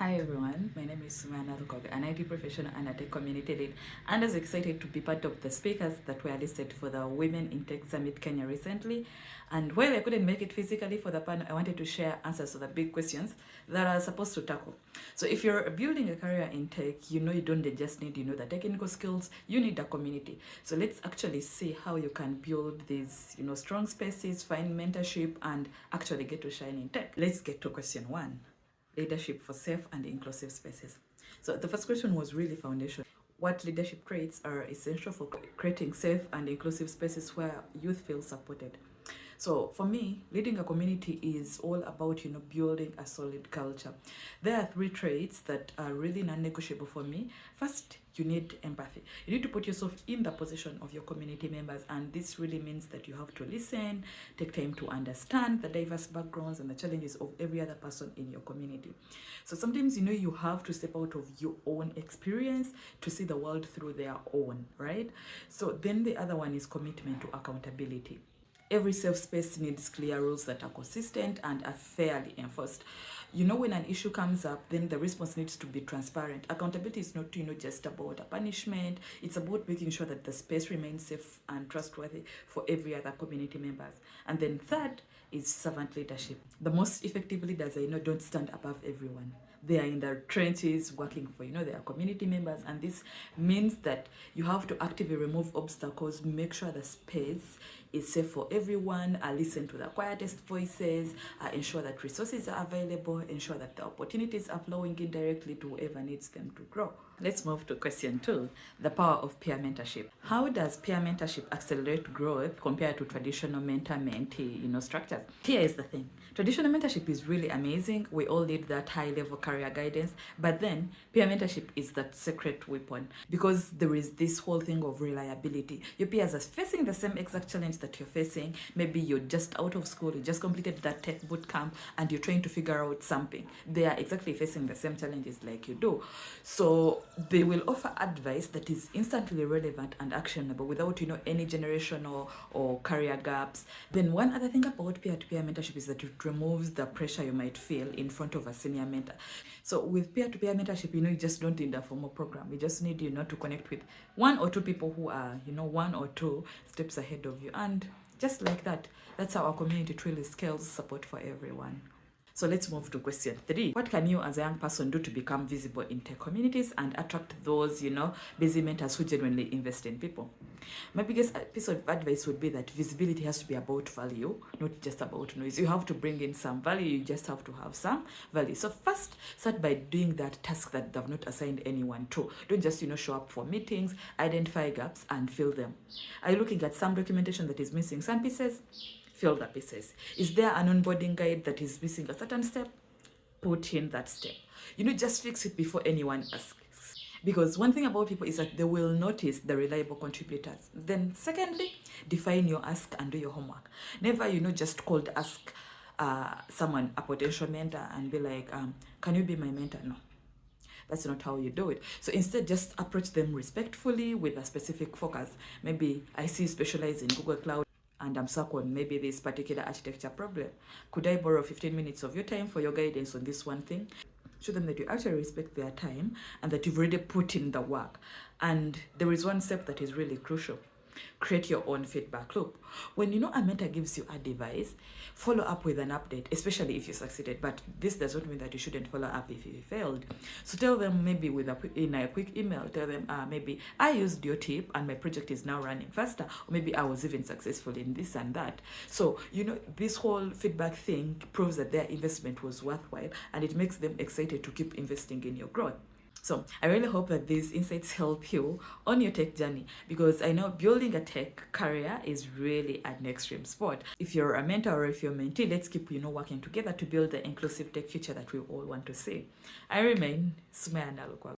Hi everyone, my name is Sumaiya Nalukwago, an IT professional and a tech community lead, and I was excited to be part of the speakers that were listed for the Women in Tech Summit Kenya recently. And while I couldn't make it physically for the panel, I wanted to share answers to the big questions that are supposed to tackle. So if you're building a career in tech, you don't just need the technical skills, you need a community. So let's actually see how you can build these strong spaces, find mentorship, and actually get to shine in tech. Let's get to question one. Leadership for safe and inclusive spaces. So the first question was really foundational. What leadership traits are essential for creating safe and inclusive spaces where youth feel supported? So for me, leading a community is all about building a solid culture. There are three traits that are really non-negotiable for me. First, you need empathy. You need to put yourself in the position of your community members, and this really means that you have to listen, take time to understand the diverse backgrounds and the challenges of every other person in your community. So sometimes you have to step out of your own experience to see the world through their own, right? So then the other one is commitment to accountability. Every safe space needs clear rules that are consistent and are fairly enforced. When an issue comes up, then the response needs to be transparent. Accountability is not, just about a punishment. It's about making sure that the space remains safe and trustworthy for every other community members. And then third is servant leadership. The most effective leaders I know don't stand above everyone. They are in the trenches working for their community members, and this means that you have to actively remove obstacles, make sure the space is safe for everyone, listen to the quietest voices, ensure that resources are available, ensure that the opportunities are flowing indirectly to whoever needs them to grow. Let's move to question two, the power of peer mentorship. How does peer mentorship accelerate growth compared to traditional mentor-mentee structures? Here is the thing. Traditional mentorship is really amazing. We all need that high-level career guidance, but then peer mentorship is that secret weapon, because there is this whole thing of reliability. Your peers are facing the same exact challenge that you're facing. Maybe you're just out of school, you just completed that tech boot camp, and you're trying to figure out something. They are exactly facing the same challenges like you do. So they will offer advice that is instantly relevant and actionable without any generational or career gaps. Then one other thing about peer-to-peer mentorship is that it removes the pressure you might feel in front of a senior mentor. So with peer-to-peer mentorship, you just don't need a formal program. You just need to connect with one or two people who are one or two steps ahead of you, and just like that, that's how our community truly scales support for everyone. So let's move to question three. What can you as a young person do to become visible in tech communities and attract those, busy mentors who genuinely invest in people? My biggest piece of advice would be that visibility has to be about value, not just about noise. You have to bring in some value. You just have to have some value. So first, start by doing that task that they've not assigned anyone to. Don't just, show up for meetings, identify gaps and fill them. Are you looking at some documentation that is missing some pieces? Fill the pieces. Is there an onboarding guide that is missing a certain step? Put in that step. Just fix it before anyone asks. Because one thing about people is that they will notice the reliable contributors. Then secondly, define your ask and do your homework. Never, just cold ask someone, a potential mentor, and be like, can you be my mentor? No. That's not how you do it. So instead, just approach them respectfully with a specific focus. Maybe I see you specialize in Google Cloud, and I'm stuck on maybe this particular architecture problem. Could I borrow 15 minutes of your time for your guidance on this one thing? Show them that you actually respect their time and that you've already put in the work. And there is one step that is really crucial. Create your own feedback loop. When a mentor gives you a device, follow up with an update, especially if you succeeded. But this does not mean that you shouldn't follow up if you failed. So tell them maybe in a quick email, tell them maybe I used your tip and my project is now running faster, or maybe I was even successful in this and that. So this whole feedback thing proves that their investment was worthwhile, and it makes them excited to keep investing in your growth. So I really hope that these insights help you on your tech journey, because I know building a tech career is really an extreme sport. If you're a mentor or if you're a mentee, let's keep working together to build the inclusive tech future that we all want to see. I remain Sumaiya Nalukwago.